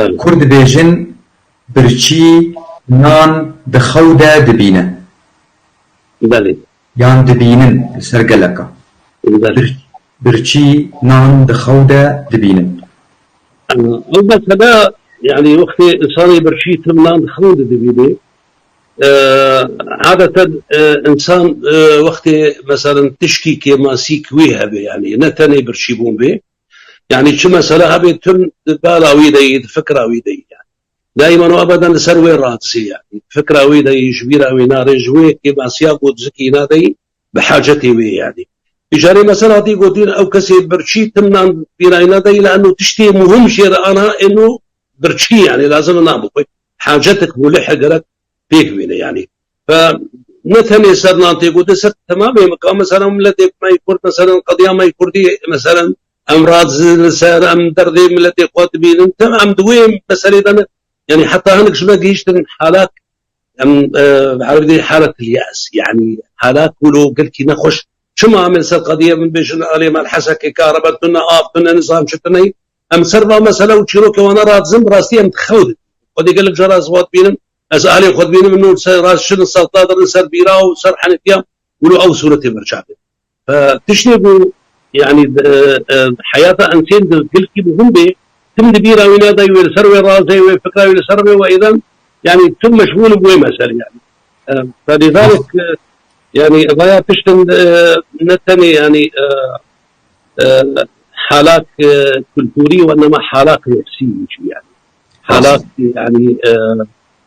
كرد بيجن برشي نان دخودة دبينة يان دبينن سرقلقا برشي نان دخودة دبينن بس هذا يعني وقت إنسان برشي تمنان دخودة دبينة عادة إنسان وقت مثلا تشكي كما سيكويها به يعني نتني برشيبون به يعني شو مثلا هبي تم بالاوي دي فكرة ويدي يعني دائما وابدا سروي راسي يعني فكرة ويدي جبيرة وينار جوي كما سياق وتزكي نادي بحاجتي وي يعني إجاري مثلا دي قدين أو كسي برشي تمنان بيراينا دي لأنه تشتي مهم شيء أنا إنه برشي يعني لازم نعمل حاجتك ملحة لك فيك بينا يعني فنتني سرنا تيقود سر تمام مقام مثلا ملتي ما يكون مثلا قضية ما يكون مثلا أمراض سار أم دردي ملتي قوات بين تمام دوين مثلا يعني حتى هناك شو بقيش حالات بعرف حالة اليأس يعني حالات ولو قلت نخش شو ما عمل سر قضية من بيش علي مال حسك كهرباء تنا تنا نظام شتني أم سربا مثلا وتشيلوك وانا رات زم راستي أم تخود قد يقول لك جراس وات بينهم أسألي خد بينهم إنه راس شنو السلطات سر بيراو سر حنفيا ولو أو صورة برشابه فتشنبوا يعني حياته أنسين قلت مهم به تم دبيرا وينادي ويسروي راسي وفكرة ويسروي وإذا يعني ثم مشغول بوي مسألة يعني فلذلك يعني ضياء تشتن نتني يعني حالات كلتورية وإنما حالات نفسية يعني حالات يعني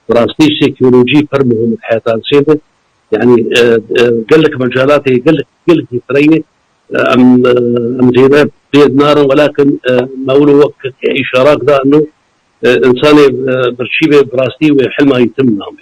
دراستي سيكولوجي فرمهم الحياة الإنسانية يعني قال لك مجالاتي قال لك يتريه أم زينب بيد نار ولكن مولو وقت إشارات ذا أنه إنسان برشيبه براستي وحلمه يتم نعم